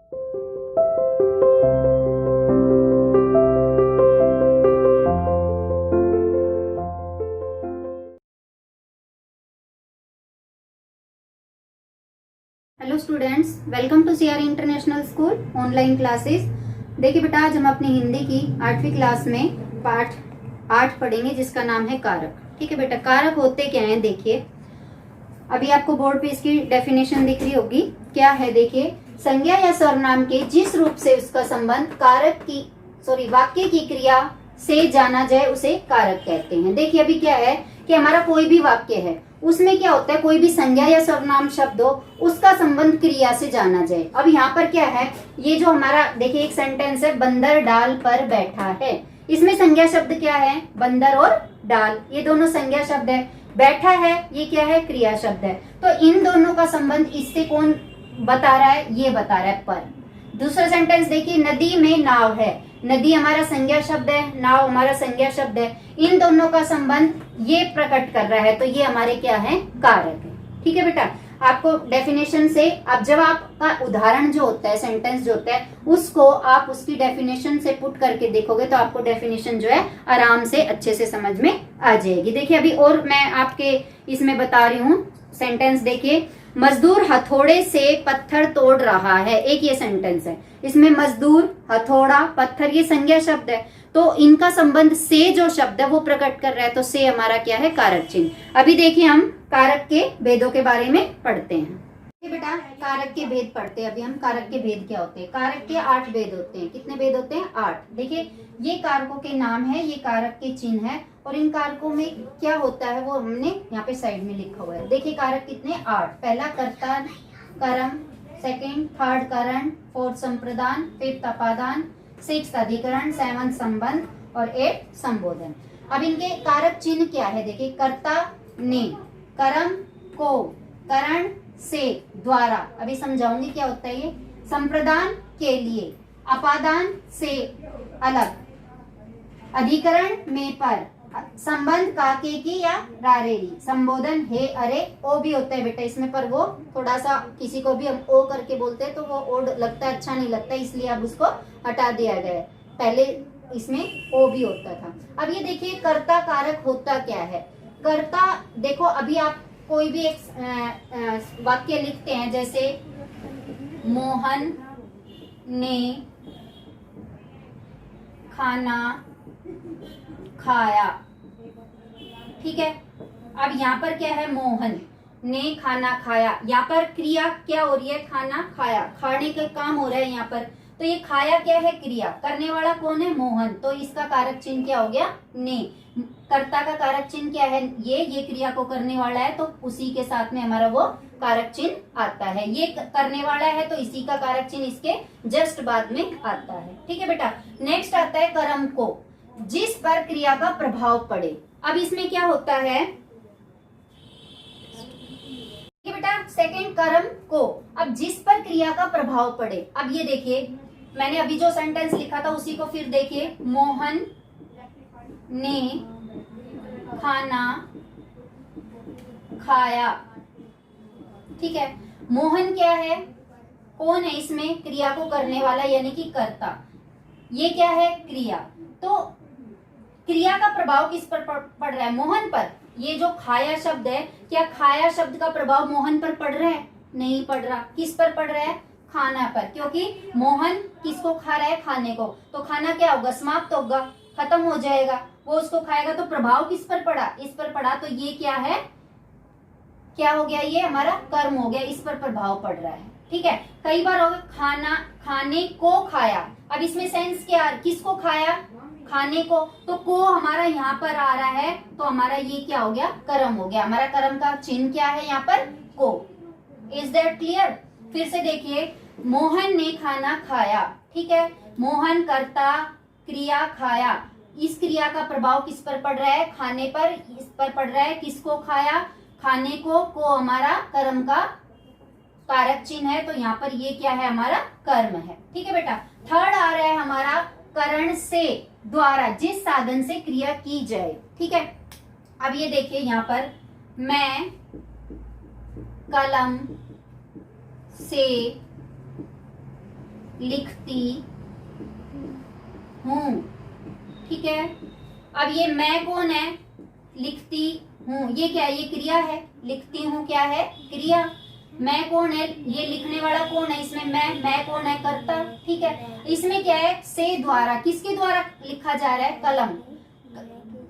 Hello students, welcome to CR international school online classes. देखिए बेटा, आज हम अपनी हिंदी की 8वीं क्लास में पाठ 8 पढ़ेंगे जिसका नाम है कारक। ठीक है बेटा, कारक होते क्या हैं देखिए। अभी आपको बोर्ड पे इसकी डेफिनेशन दिख रही होगी। क्या है देखिए, संज्ञा या सर्वनाम के जिस रूप से उसका संबंध कारक की वाक्य की क्रिया से जाना जाए उसे कारक कहते हैं। देखिए अभी क्या है कि हमारा कोई भी वाक्य है, उसमें क्या होता है, कोई भी संज्ञा या सर्वनाम शब्द हो, उसका संबंध क्रिया से जाना जाए। अब यहाँ पर क्या है, ये जो हमारा देखिए एक सेंटेंस है, बंदर डाल पर बैठा है। इसमें संज्ञा शब्द क्या है, बंदर और डाल, ये दोनों संज्ञा शब्द है। बैठा है ये क्या है, क्रिया शब्द है। तो इन दोनों का संबंध इससे कौन बता रहा है, ये बता रहा है पर। दूसरा सेंटेंस देखिए, नदी में नाव है। नदी हमारा संज्ञा शब्द है, नाव हमारा संज्ञा शब्द है। इन दोनों का संबंध ये प्रकट कर रहा है, तो ये हमारे क्या है, कारक है। ठीक है बेटा, आपको डेफिनेशन से, अब जब आपका उदाहरण जो होता है, सेंटेंस जो होता है, उसको आप उसकी डेफिनेशन से पुट करके देखोगे तो आपको डेफिनेशन जो है आराम से अच्छे से समझ में आ जाएगी। देखिए अभी और मैं आपके इसमें बता रही हूँ सेंटेंस। देखिए, मजदूर हथौड़े से पत्थर तोड़ रहा है, एक ये सेंटेंस है। इसमें मजदूर, हथौड़ा, पत्थर ये संज्ञा शब्द है, तो इनका संबंध से जो शब्द है वो प्रकट कर रहा है, तो से हमारा क्या है, कारक चिन्ह। अभी देखिए हम कारक के भेदों के बारे में पढ़ते हैं। बेटा कारक के भेद पढ़ते हैं। अभी हम कारक के भेद क्या होते हैं। कारक के 8 भेद होते हैं। कितने भेद होते हैं, 8। देखिए ये कारकों के नाम है, ये कारक के चिन्ह है, और इन कारकों में क्या होता है वो हमने यहाँ पे साइड में लिखा हुआ है। देखिए कारक कितने, 8। पहला कर्ता कर्म, सेकंड थर्ड करण, फोर्थ संप्रदान, फिफ्थ अपादान, सिक्स्थ अधिकरण, सेवंथ संबंध और 8 संबोधन। अब इनके कारक चिन्ह क्या है देखिए, कर्ता ने, कर्म को, करण से, द्वारा, अभी समझाऊंगी क्या होता है ये, संप्रदान के लिए, अपादान से अलग, अधिकरण में पर, संबंध काके की या रारेरी, संबोधन हे अरे, ओ भी होता है बेटा इसमें, पर वो थोड़ा सा किसी को भी हम ओ करके बोलते हैं तो वो ओड लगता है, अच्छा नहीं लगता, इसलिए अब उसको हटा दिया गया है। पहले इसमें ओ भी होता था। अब ये देखिए कर्ता कारक होता क्या है। कर्ता देखो, अभी आप कोई भी एक वाक्य लिखते हैं, जैसे मोहन ने खाना खाया। ठीक है, अब यहाँ पर क्या है, मोहन ने खाना खाया, यहाँ पर क्रिया क्या हो रही है, खाना खाया, खाने का काम हो रहा है यहाँ पर। तो ये खाया क्या है, क्रिया, करने वाला कौन है, मोहन, तो इसका कारक चिन्ह क्या हो गया, ने। कर्ता का कारक चिन्ह क्या है, ये क्रिया को करने वाला है, तो उसी के साथ में हमारा वो कारक चिन्ह आता है। ये करने वाला है तो इसी का कारक चिन्ह इसके जस्ट बाद में आता है। ठीक है बेटा, नेक्स्ट आता है कर्म को, जिस पर क्रिया का प्रभाव पड़े। अब इसमें क्या होता है बेटा, सेकंड कर्म को, अब जिस पर क्रिया का प्रभाव पड़े। अब ये देखिए, मैंने अभी जो सेंटेंस लिखा था उसी को फिर देखिए, मोहन ने खाना खाया। ठीक है, मोहन क्या है, कौन है इसमें, क्रिया को करने वाला यानी कि कर्ता। ये क्या है, क्रिया। तो क्रिया का प्रभाव किस पर पड़ रहा है, मोहन पर। ये जो खाया शब्द है, क्या खाया शब्द का प्रभाव मोहन पर पड़ रहा है, नहीं पड़ रहा। किस पर पड़ रहा है, खाना पर, क्योंकि मोहन किसको खा रहा है, खाने को। तो खाना क्या होगा, समाप्त होगा, खत्म हो जाएगा, वो उसको खाएगा, तो प्रभाव किस पर पड़ा, इस पर पड़ा। तो ये क्या है, क्या हो गया, ये हमारा कर्म हो गया, इस पर प्रभाव पड़ रहा है। ठीक है, कई बार होगा खाना, खाने को खाया। अब इसमें सेंस क्या, किसको खाया, खाने को, तो को हमारा यहाँ पर आ रहा है, तो हमारा ये क्या हो गया, कर्म हो गया। हमारा कर्म का चिन्ह क्या है यहाँ पर, को। Is that clear. फिर से देखिए, मोहन ने खाना खाया। ठीक है, मोहन कर्ता, क्रिया खाया, इस क्रिया का प्रभाव किस पर पड़ रहा है, खाने पर, इस पर पड़ रहा है, किसको खाया, खाने को हमारा कर्म का कारक चिन्ह है, तो यहाँ पर ये क्या है, हमारा कर्म है। ठीक है बेटा, थर्ड आ रहा है हमारा करण से, द्वारा, जिस साधन से क्रिया की जाए। ठीक है, अब ये देखिए यहाँ पर, मैं कलम से लिखती हूँ। ठीक है, अब ये मैं कौन है, लिखती हूँ, ये क्या है, ये क्रिया है, लिखती हूँ क्या है, क्रिया। मैं कौन है, ये लिखने वाला कौन है, इसमें मैं कौन है, कर्ता। ठीक है, इसमें क्या है, से द्वारा, किसके द्वारा लिखा जा रहा है, कलम।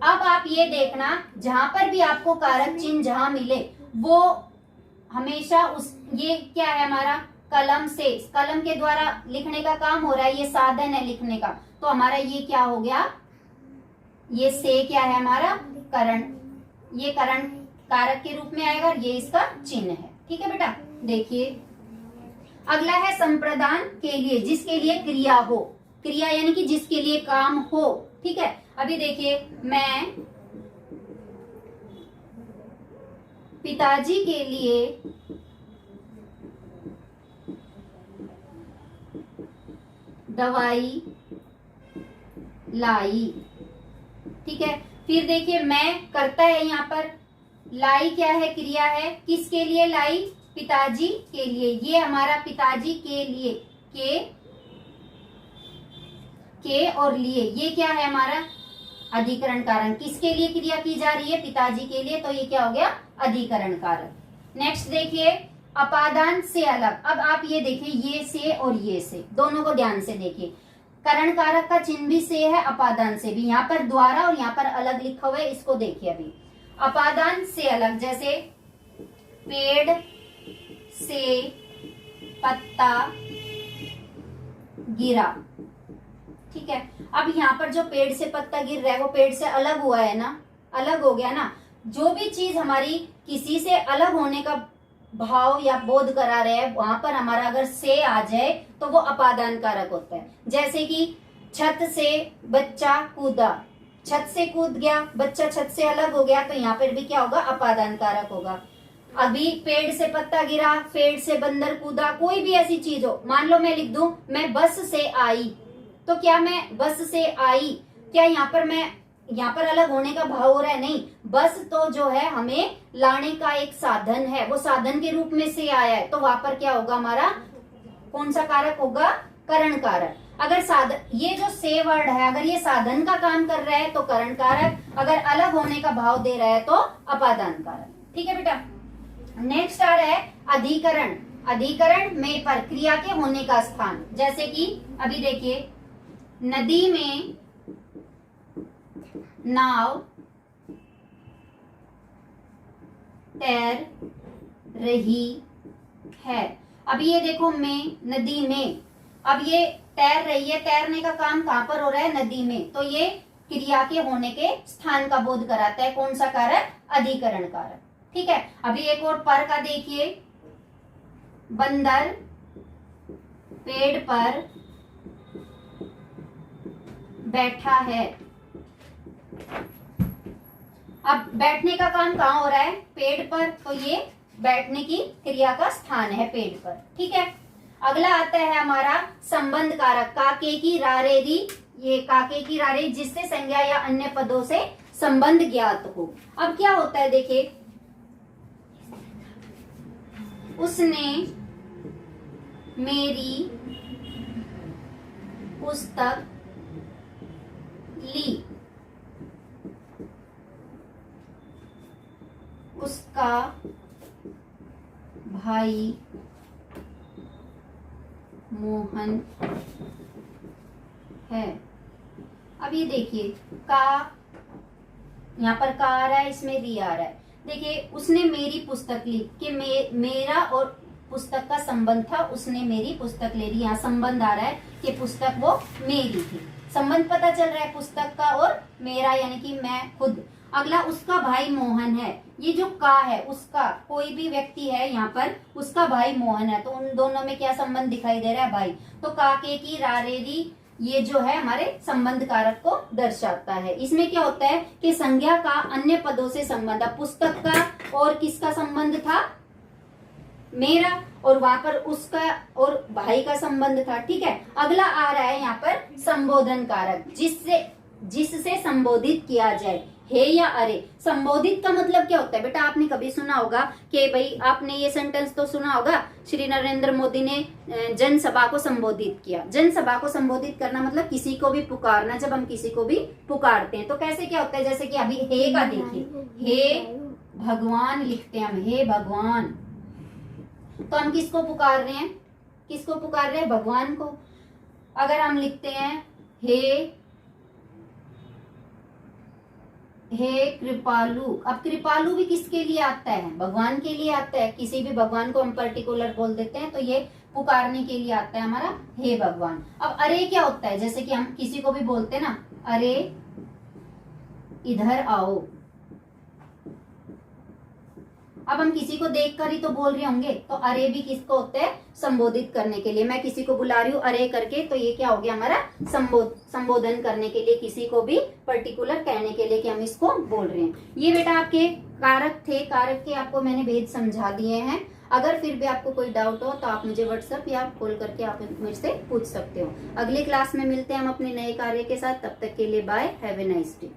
अब आप ये देखना, जहां पर भी आपको कारक चिन्ह जहां मिले वो हमेशा उस, ये क्या है हमारा, कलम से, कलम के द्वारा लिखने का काम हो रहा है, ये साधन है लिखने का, तो हमारा ये क्या हो गया, ये से क्या है हमारा, करण, ये करण कारक के रूप में आएगा, ये इसका चिन्ह है। ठीक है बेटा, देखिए अगला है संप्रदान के लिए, जिसके लिए क्रिया हो, क्रिया यानी कि जिसके लिए काम हो। ठीक है, अभी देखिए, मैं पिताजी के लिए दवाई लाई। ठीक है, फिर देखिए मैं करता है, यहाँ पर लाई क्या है, क्रिया है, किसके लिए लाई, पिताजी के लिए, ये हमारा पिताजी के लिए, के और लिए, ये क्या है हमारा अधिकरण कारक, किसके लिए क्रिया की जा रही है, पिताजी के लिए, तो ये क्या हो गया, अधिकरण कारक। नेक्स्ट देखिए, अपादान से अलग। अब आप ये देखिए, ये से और ये से, दोनों को ध्यान से देखिए, करण कारक का चिन्ह भी से है, अपादान से भी, यहाँ पर द्वारा और यहाँ पर अलग लिखा हुआ है, इसको देखिए। अभी अपादान से अलग, जैसे पेड़ से पत्ता गिरा। ठीक है, अब यहाँ पर जो पेड़ से पत्ता गिर रहा है वो पेड़ से अलग हुआ है ना, अलग हो गया ना। जो भी चीज हमारी किसी से अलग होने का भाव या बोध करा रहे हैं, वहां पर हमारा अगर से आ जाए तो वो अपादान कारक होता है। जैसे कि छत से बच्चा कूदा, छत से कूद गया बच्चा, छत से अलग हो गया, तो यहाँ पर भी क्या होगा, अपादान कारक होगा। अभी पेड़ से पत्ता गिरा, पेड़ से बंदर कूदा, कोई भी ऐसी चीज हो, मान लो मैं लिख दूं मैं बस से आई, तो क्या मैं बस से आई, क्या यहाँ पर मैं, यहाँ पर अलग होने का भाव हो रहा है, नहीं, बस तो जो है हमें लाने का एक साधन है, वो साधन के रूप में से आया है, तो वहां पर क्या होगा हमारा, कौन सा कारक होगा, करण कारक। अगर साधन, ये जो से वर्ड है, अगर ये साधन का काम कर रहा है तो करण कारक, अगर अलग होने का भाव दे रहा है तो अपादान कारक। ठीक है बेटा, नेक्स्ट आ रहा है अधिकरण। अधिकरण में पर क्रिया के होने का स्थान, जैसे कि अभी देखिए, नदी में नाव तैर रही है। अब ये देखो, में, नदी में, अब ये तैर रही है, तैरने का काम कहां पर हो रहा है, नदी में, तो ये क्रिया के होने के स्थान का बोध कराता है, कौन सा कारक, अधिकरण कारक। ठीक है, अभी एक और पर का देखिए, बंदर पेड़ पर बैठा है। अब बैठने का काम कहाँ हो रहा है, पेड़ पर, तो ये बैठने की क्रिया का स्थान है पेड़ पर। ठीक है, अगला आता है हमारा संबंध कारक, काके की रारेरी, ये काके की रारेरी, जिससे संज्ञा या अन्य पदों से संबंध ज्ञात हो। अब क्या होता है देखिए, उसने मेरी पुस्तक ली, उसका भाई मोहन है। अब ये देखिए, का, यहाँ पर का आ रहा है, इसमें री आ रहा है। देखिए, उसने मेरी पुस्तक ली, कि मेरा और पुस्तक का संबंध था, उसने मेरी पुस्तक ले ली, यहाँ संबंध आ रहा है कि पुस्तक वो मेरी थी, संबंध पता चल रहा है पुस्तक का और मेरा, यानी कि मैं खुद। अगला, उसका भाई मोहन है, ये जो का है, उसका, कोई भी व्यक्ति है यहाँ पर, उसका भाई मोहन है, तो उन दोनों में क्या संबंध दिखाई दे रहा है, भाई। तो काके की रारेरी, ये जो है हमारे संबंध कारक को दर्शाता है। इसमें क्या होता है कि संज्ञा का अन्य पदों से संबंध, पुस्तक का और किसका संबंध था, मेरा, और वहां पर उसका और भाई का संबंध था। ठीक है, अगला आ रहा है यहाँ पर संबोधन कारक, जिससे संबोधित किया जाए। हे या अरे। संबोधित का मतलब क्या होता है बेटा, आपने कभी सुना होगा कि भाई, आपने ये सेंटेंस तो सुना होगा, श्री नरेंद्र मोदी ने जनसभा को संबोधित किया। जनसभा को संबोधित करना मतलब किसी को भी पुकारना। जब हम किसी को भी पुकारते हैं तो कैसे क्या होता है, जैसे कि अभी हे का देखिए, हे भगवान लिखते हैं हम, हे भगवान। तो हम किसको पुकार रहे हैं, किसको पुकार रहे हैं, भगवान को। अगर हम लिखते हैं हे कृपालु, अब कृपालु भी किसके लिए आता है, भगवान के लिए आता है। किसी भी भगवान को हम पर्टिकुलर बोल देते हैं तो ये पुकारने के लिए आता है हमारा हे भगवान। अब अरे क्या होता है, जैसे कि हम किसी को भी बोलते हैं ना, अरे इधर आओ। अब हम किसी को देखकर ही तो बोल रहे होंगे, तो अरे भी किसको होता है, संबोधित करने के लिए। मैं किसी को बुला रही हूँ अरे करके, तो ये क्या हो गया हमारा संबोधन करने के लिए, किसी को भी पर्टिकुलर कहने के लिए कि हम इसको बोल रहे हैं। ये बेटा आपके कारक थे, कारक के आपको मैंने भेद समझा दिए हैं। अगर फिर भी आपको कोई डाउट हो तो आप मुझे व्हाट्सएप या कॉल करके आप मेरे से पूछ सकते हो। अगली क्लास में मिलते हैं हम अपने नए कार्य के साथ। तब तक के लिए bye, have a nice day.